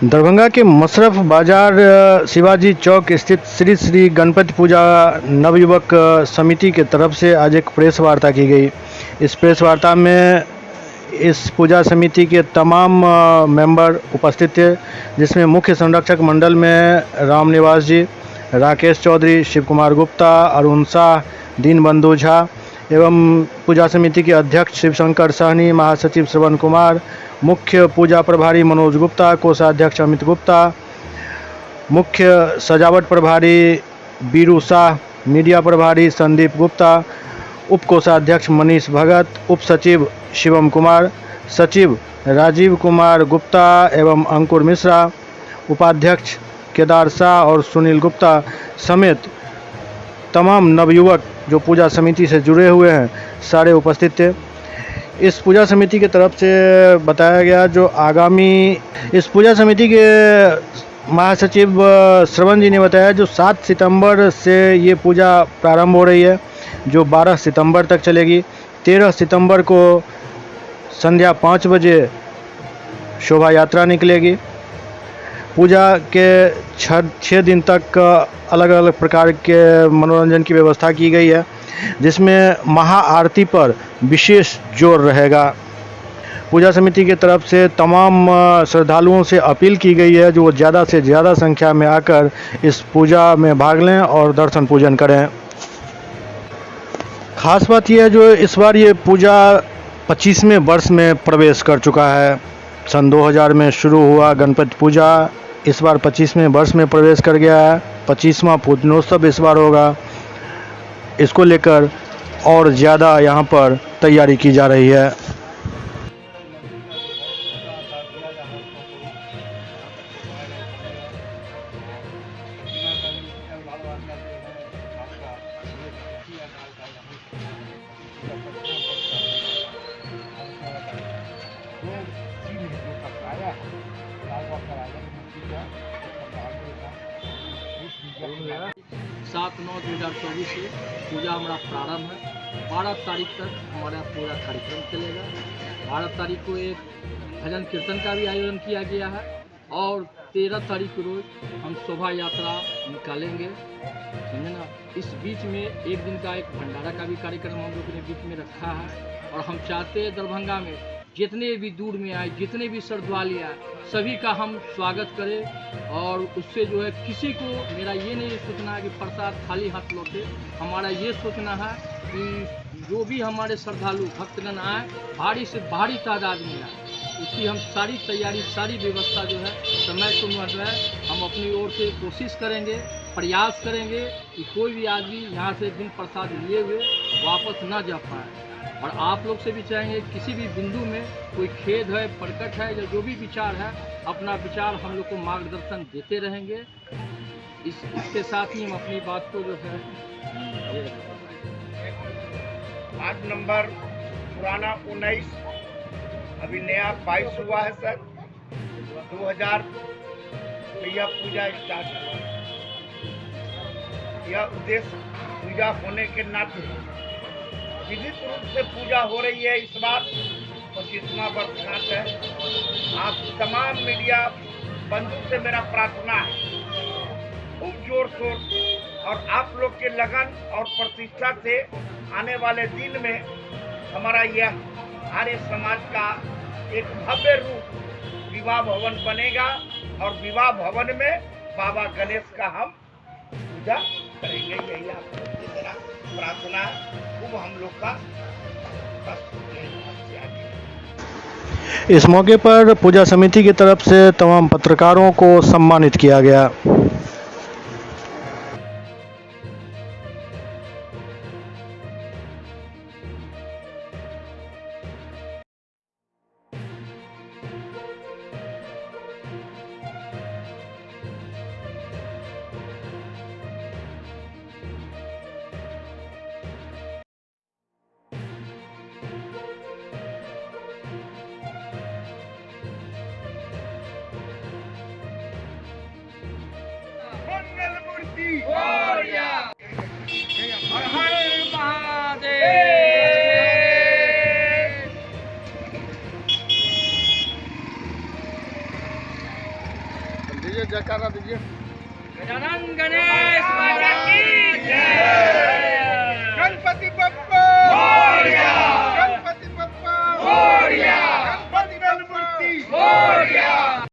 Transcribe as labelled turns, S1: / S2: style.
S1: दरभंगा के मशरफ बाजार शिवाजी चौक स्थित श्री श्री गणपति पूजा नवयुवक समिति के तरफ से आज एक प्रेस वार्ता की गई। इस प्रेस वार्ता में इस पूजा समिति के तमाम मेंबर उपस्थित थे, जिसमें मुख्य संरक्षक मंडल में राम निवास जी, राकेश चौधरी, शिव कुमार गुप्ता, अरुण शाह, दीनबंधु झा एवं पूजा समिति के अध्यक्ष शिवशंकर सहनी, महासचिव श्रवण कुमार, मुख्य पूजा प्रभारी मनोज गुप्ता, कोषाध्यक्ष अमित गुप्ता, मुख्य सजावट प्रभारी बीरू शाह, मीडिया प्रभारी संदीप गुप्ता, उप कोषाध्यक्ष मनीष भगत, उप सचिव शिवम कुमार, सचिव राजीव कुमार गुप्ता एवं अंकुर मिश्रा, उपाध्यक्ष केदार शाह और सुनील गुप्ता समेत तमाम नवयुवक जो पूजा समिति से जुड़े हुए हैं सारे उपस्थित थे। इस पूजा समिति की तरफ से बताया गया जो आगामी इस पूजा समिति के महासचिव श्रवण जी ने बताया जो 7 सितंबर से ये पूजा प्रारंभ हो रही है, जो 12 सितंबर तक चलेगी। 13 सितंबर को संध्या 5 बजे शोभा यात्रा निकलेगी। पूजा के 6 दिन तक अलग अलग प्रकार के मनोरंजन की व्यवस्था की गई है, जिसमें महाआरती पर विशेष जोर रहेगा। पूजा समिति की तरफ से तमाम श्रद्धालुओं से अपील की गई है जो ज़्यादा से ज़्यादा संख्या में आकर इस पूजा में भाग लें और दर्शन पूजन करें। खास बात यह है जो इस बार ये पूजा 25वें वर्ष में प्रवेश कर चुका है। सन 2000 में शुरू हुआ गणपति पूजा, इस बार 25वें वर्ष में प्रवेश कर गया है। 25वां पूजनोत्सव इस बार होगा। इसको लेकर और ज़्यादा यहाँ पर तैयारी की जा रही है।
S2: सात 9/2024 से पूजा हमारा प्रारंभ है। 12 तारीख तक हमारा पूरा कार्यक्रम चलेगा। 12 तारीख को एक भजन कीर्तन का भी आयोजन किया गया है और 13 तारीख को रोज हम शोभा यात्रा निकालेंगे, समझे ना। इस बीच में एक दिन का एक भंडारा का भी कार्यक्रम हम लोगों ने बीच में रखा है और हम चाहते हैं दरभंगा में जितने भी दूर में आए, जितने भी श्रद्धालु आए, सभी का हम स्वागत करें। और उससे जो है किसी को मेरा ये नहीं सोचना है कि प्रसाद खाली हाथ लौटे। हमारा ये सोचना है कि जो भी हमारे श्रद्धालु भक्तगण आए, भारी से भारी तादाद में आए, उसकी हम सारी तैयारी, सारी व्यवस्था जो है समय को जो है हम अपनी ओर से कोशिश करेंगे, प्रयास करेंगे कि कोई भी आदमी यहाँ से बिन प्रसाद लिए हुए वापस ना जा पाए। और आप लोग से भी चाहेंगे किसी भी बिंदु में कोई खेद है, प्रकट है या जो भी विचार है, अपना विचार हम लोग को मार्गदर्शन देते रहेंगे। इसके साथ ही हम अपनी बात को जो है
S3: वार्ड नंबर पुराना 19, अभी नया 22 हुआ है सर। 2000 में यह पूजा स्टार्ट हुआ। यह उद्देश्य पूजा होने के नाते विधिक रूप से पूजा हो रही है। इस बार 25वां वर्षगांठ है। आप तमाम मीडिया बंधु से मेरा प्रार्थना है, खूब जोर शोर और आप लोग के लगन और प्रतिष्ठा से आने वाले दिन में हमारा यह आर्य समाज का एक भव्य रूप विवाह भवन बनेगा और विवाह भवन में बाबा गणेश का हम पूजा करेंगे। यही आप लोग की मेरा प्रार्थना है। खूब हम लोग का
S1: इस मौके पर पूजा समिति की तरफ से तमाम पत्रकारों को सम्मानित किया गया।
S2: हर हर महादेव।
S1: दीजिए, जयकारा दीजिए।
S2: गजानन गणेश महाराज की जय।